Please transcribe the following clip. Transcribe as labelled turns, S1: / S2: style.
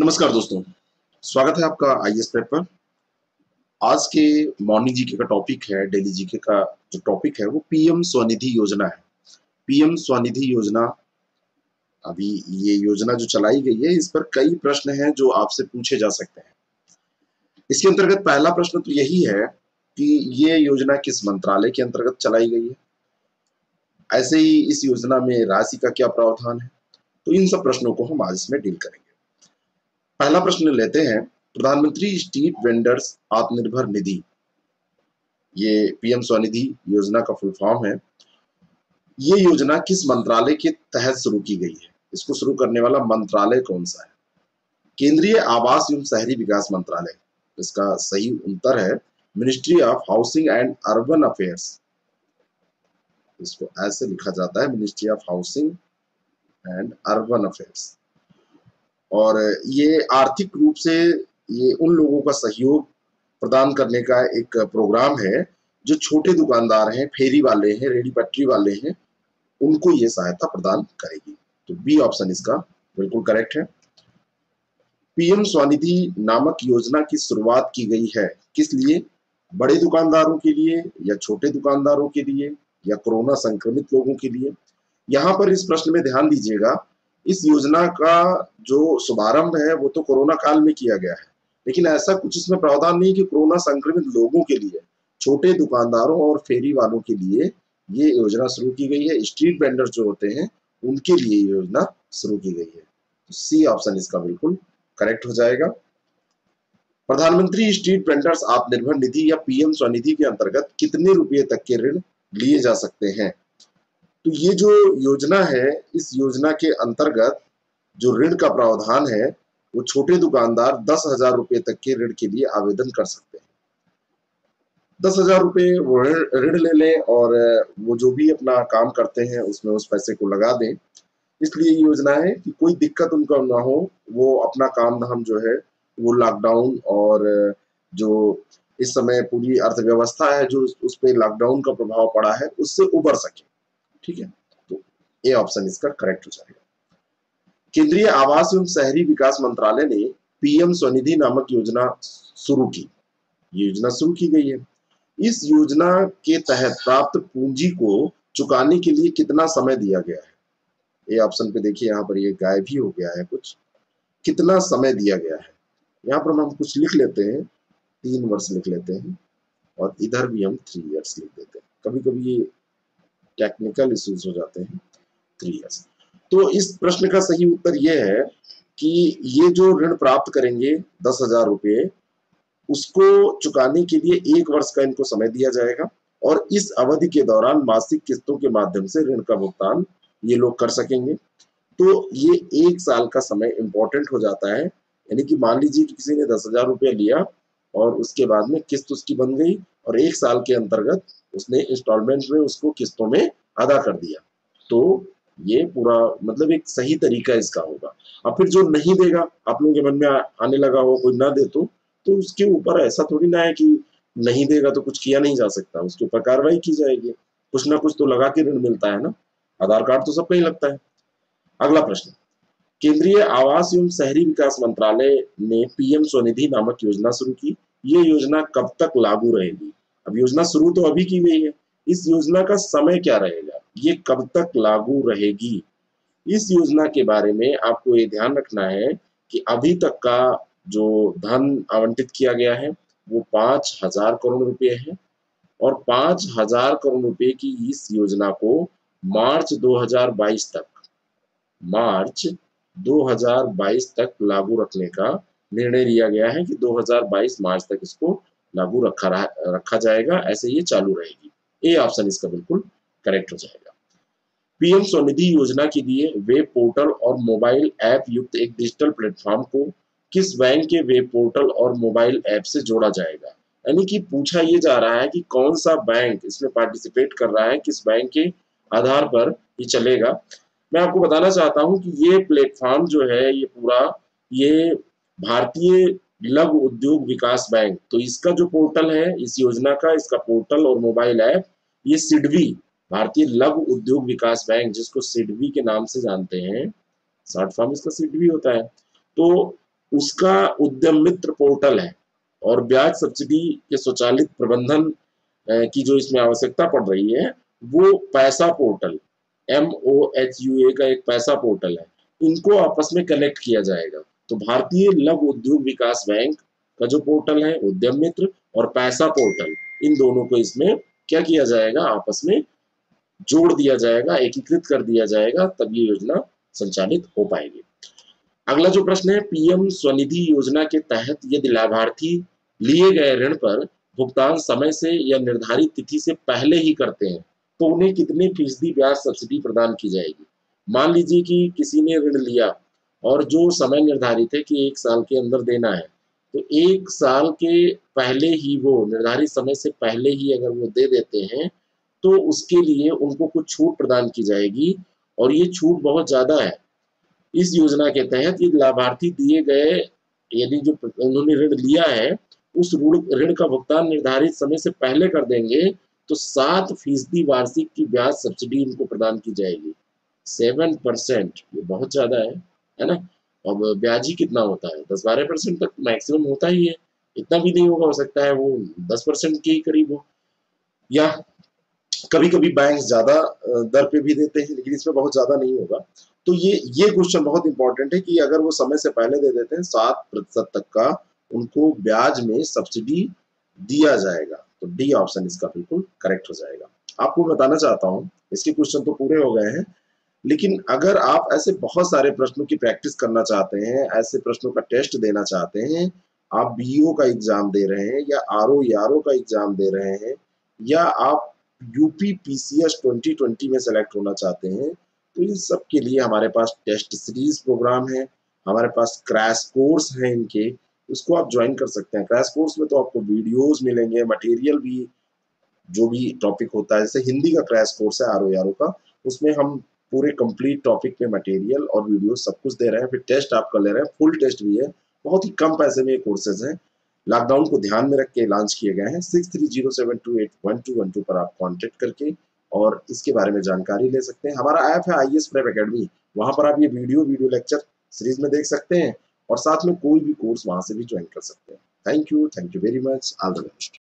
S1: नमस्कार दोस्तों, स्वागत है आपका आईएएस प्रेप पर। आज के मॉर्निंग जीके का टॉपिक है, डेली जीके का जो टॉपिक है वो पीएम स्वनिधि योजना है। पीएम स्वनिधि योजना, अभी ये योजना जो चलाई गई है, इस पर कई प्रश्न हैं जो आपसे पूछे जा सकते हैं। इसके अंतर्गत पहला प्रश्न तो यही है कि ये योजना किस मंत्रालय के अंतर्गत चलाई गई है? ऐसे ही इस योजना में राशि का क्या प्रावधान है? तो इन सब प्रश्नों को हम आज इसमें डील करेंगे। पहला प्रश्न लेते हैं, प्रधानमंत्री स्ट्रीट वेंडर्स आत्मनिर्भर निधि, ये पीएम स्वनिधि योजना का फुल फॉर्म है। ये योजना किस मंत्रालय के तहत शुरू की गई है? इसको शुरू करने वाला मंत्रालय कौन सा है? केंद्रीय आवास एवं शहरी विकास मंत्रालय। इसका सही उत्तर है ministry of housing and urban affairs. इसको ऐसे लिखा जाता है, ministry of housing and urban affairs. और ये आर्थिक रूप से ये उन लोगों का सहयोग प्रदान करने का एक प्रोग्राम है जो छोटे दुकानदार हैं, फेरी वाले हैं, रेडी पटरी वाले हैं, उनको ये सहायता प्रदान करेगी। तो बी ऑप्शन इसका बिल्कुल करेक्ट है। पीएम स्वनिधि नामक योजना की शुरुआत की गई है किस लिए? बड़े दुकानदारों के लिए या छोटे दुकानदारों के लिए या कोरोना संक्रमित लोगों के लिए? यहाँ पर इस प्रश्न में ध्यान दीजिएगा, इस योजना का जो शुभारंभ है वो तो कोरोना काल में किया गया है, लेकिन ऐसा कुछ इसमें प्रावधान नहीं कि कोरोना संक्रमित लोगों के लिए, छोटे दुकानदारों और फेरी वालों के लिए ये योजना शुरू की गई है। स्ट्रीट वेंडर्स जो होते हैं उनके लिए ये योजना शुरू की गई है। तो सी ऑप्शन इसका बिल्कुल करेक्ट हो जाएगा। प्रधानमंत्री स्ट्रीट वेंडर्स आत्मनिर्भर निधि या पीएम स्वनिधि के अंतर्गत कितने रुपए तक के ऋण लिए जा सकते हैं? तो ये जो योजना है, इस योजना के अंतर्गत जो ऋण का प्रावधान है वो छोटे दुकानदार 10,000 रुपए तक के ऋण के लिए आवेदन कर सकते हैं। 10,000 रुपए वो ऋण ले लें और वो जो भी अपना काम करते हैं उसमें उस पैसे को लगा दें। इसलिए ये योजना है कि कोई दिक्कत उनको ना हो, वो अपना काम धाम जो है वो लॉकडाउन और जो इस समय पूरी अर्थव्यवस्था है जो उस पे लॉकडाउन का प्रभाव पड़ा है उससे उबर सके। ठीक है, तो ए ऑप्शन इसका करेक्ट हो जाएगा। केंद्रीय आवास एवं शहरी विकास मंत्रालय ने पीएम स्वनिधि नामक योजना शुरू की। योजना शुरू की गई है। इस योजना के तहत प्राप्त पूंजी को चुकाने के लिए कितना समय दिया गया है? ए ऑप्शन पे देखिए, यहाँ पर ये गायब ही हो गया है कुछ। कितना समय दिया गया है? यहाँ पर हम कुछ लिख लेते हैं, 3 वर्ष लिख लेते हैं और इधर भी हम 3 इयर्स लिख देते हैं। कभी कभी ये टेक्निकल इश्यूज हो जाते हैं। 3 इयर्स। तो इस प्रश्न का सही उत्तर यह है कि ये जो ऋण प्राप्त करेंगे 10,000 रुपए, उसको चुकाने के लिए 1 वर्ष का इनको समय दिया जाएगा और इस अवधि के दौरान मासिक किस्तों के माध्यम से ऋण का भुगतान ये लोग कर सकेंगे। तो ये 1 साल का समय इंपॉर्टेंट हो जाता है। यानी कि मान लीजिए कि किसी ने 10,000 रुपया लिया और उसके बाद में किस्त उसकी बन गई और 1 साल के अंतर्गत उसने इंस्टॉलमेंट में उसको किस्तों में अदा कर दिया। तो ये पूरा मतलब एक सही तरीका इसका होगा। अब फिर जो नहीं देगा, आप लोगों के मन में आने लगा हो कोई ना दे तो उसके ऊपर ऐसा थोड़ी ना है कि नहीं देगा तो कुछ किया नहीं जा सकता, उसके ऊपर कार्रवाई की जाएगी। कुछ ना कुछ तो लगा के ऋण मिलता है ना, आधार कार्ड तो सबका ही लगता है। अगला प्रश्न, केंद्रीय आवास एवं शहरी विकास मंत्रालय ने पीएम स्वनिधि नामक योजना शुरू की। ये योजना कब तक लागू रहेगी? अब योजना शुरू तो अभी की गई है, इस योजना का समय क्या रहेगा? ये कब तक लागू रहेगी? इस योजना के बारे में आपको ये ध्यान रखना है कि अभी तक का जो धन आवंटित किया गया है वो 5,000 करोड़ रुपए है और 5,000 करोड़ रुपए की इस योजना को मार्च 2022 तक मार्च 2022 तक लागू रखने का निर्णय लिया गया है कि 2022 मार्च तक इसको लागू रखा जाएगा, ऐसे ये चालू रहेगी। ए ऑप्शन इसका बिल्कुल करेक्ट हो जाएगा। पीएम स्वनिधि योजना के लिए वेब पोर्टल और मोबाइल ऐप युक्त एक डिजिटल प्लेटफॉर्म को किस बैंक के वेब पोर्टल और मोबाइल ऐप से जोड़ा जाएगा? यानी कि पूछा ये जा रहा है कि कौन सा बैंक इसमें पार्टिसिपेट कर रहा है, किस बैंक के आधार पर ये चलेगा। मैं आपको बताना चाहता हूं कि ये प्लेटफॉर्म जो है ये पूरा ये भारतीय लघु उद्योग विकास बैंक, तो इसका जो पोर्टल है इस योजना का, इसका पोर्टल और मोबाइल ऐप ये सिडबी, भारतीय लघु उद्योग विकास बैंक, जिसको सिडबी के नाम से जानते हैं, शॉर्ट फॉर्म इसका सिडबी होता है। तो उसका उद्यम मित्र पोर्टल है। और ब्याज सब्सिडी के स्वचालित प्रबंधन की जो इसमें आवश्यकता पड़ रही है, वो पैसा पोर्टल, MOHUA का एक पैसा पोर्टल है, इनको आपस में कनेक्ट किया जाएगा। तो भारतीय लघु उद्योग विकास बैंक का जो पोर्टल है, उद्यम मित्र और पैसा पोर्टल, इन दोनों को इसमें क्या किया जाएगा, आपस में जोड़ दिया जाएगा, एकीकृत कर दिया जाएगा, तब ये योजना संचालित हो पाएगी। अगला जो प्रश्न है, पीएम स्वनिधि योजना के तहत यदि लाभार्थी लिए गए ऋण पर भुगतान समय से या निर्धारित तिथि से पहले ही करते हैं, तो उन्हें कितने फीसदी ब्याज सब्सिडी प्रदान की जाएगी। मान लीजिए कि किसी ने ऋण लिया और जो समय निर्धारित है कि 1 साल के अंदर देना है, तो 1 साल के पहले ही, वो निर्धारित समय से पहले ही अगर वो दे देते हैं, तो उसके लिए उनको कुछ छूट प्रदान की जाएगी। और ये छूट बहुत ज्यादा है। इस योजना के तहत ये लाभार्थी दिए गए, यदि जो उन्होंने ऋण लिया है, उस ऋण का भुगतान निर्धारित समय से पहले कर देंगे, तो 7% वार्षिक की ब्याज सब्सिडी इनको प्रदान की जाएगी। 7%, ये बहुत ज्यादा है ना। अब ब्याज ही कितना होता है, 10-12% तक मैक्सिमम होता ही है। इतना भी नहीं होगा, हो सकता है वो 10% के ही करीब हो, या कभी कभी बैंक ज्यादा दर पे भी देते हैं, लेकिन इसमें बहुत ज्यादा नहीं होगा। तो ये क्वेश्चन बहुत इंपॉर्टेंट है कि अगर वो समय से पहले दे देते हैं, 7% तक का उनको ब्याज में सब्सिडी दिया जाएगा। तो डी ऑप्शन इसका बिल्कुल करेक्ट हो जाएगा। आपको बताना चाहता हूँ, इसके क्वेश्चन तो पूरे हो गए हैं, लेकिन अगर आप ऐसे बहुत सारे प्रश्नों की प्रैक्टिस करना चाहते हैं, ऐसे प्रश्नों का टेस्ट देना चाहते हैं, आप बीईओ का एग्जाम दे रहे हैं, या आरओ यारो का एग्जाम दे रहे हैं, या आप यूपी पीसीएस 2020 में सेलेक्ट होना चाहते हैं, तो इन सब के लिए हमारे पास टेस्ट सीरीज प्रोग्राम है, हमारे पास क्रैश कोर्स है इनके, उसको आप ज्वाइन कर सकते हैं। क्रैश कोर्स में तो आपको वीडियोस मिलेंगे, मटेरियल भी, जो भी टॉपिक होता है, जैसे हिंदी का क्रैश कोर्स है आरओ यारो का, उसमें हम पूरे कंप्लीट टॉपिक पे मटेरियल और वीडियो सब कुछ दे रहे हैं। फिर टेस्ट आपका ले रहे हैं, फुल टेस्ट भी है, बहुत ही कम पैसे में ये कोर्सेज हैं। लॉकडाउन को ध्यान में रख के लॉन्च किए गए हैं। 6307281212 पर आप कांटेक्ट करके और इसके बारे में जानकारी ले सकते हैं। हमारा ऐप है आईएएस प्रेप एकेडमी, वहां पर आप ये वीडियो लेक्चर सीरीज में देख सकते हैं, और साथ में कोई भी कोर्स वहां से भी ज्वाइन कर सकते हैं। Thank you very much, all the best.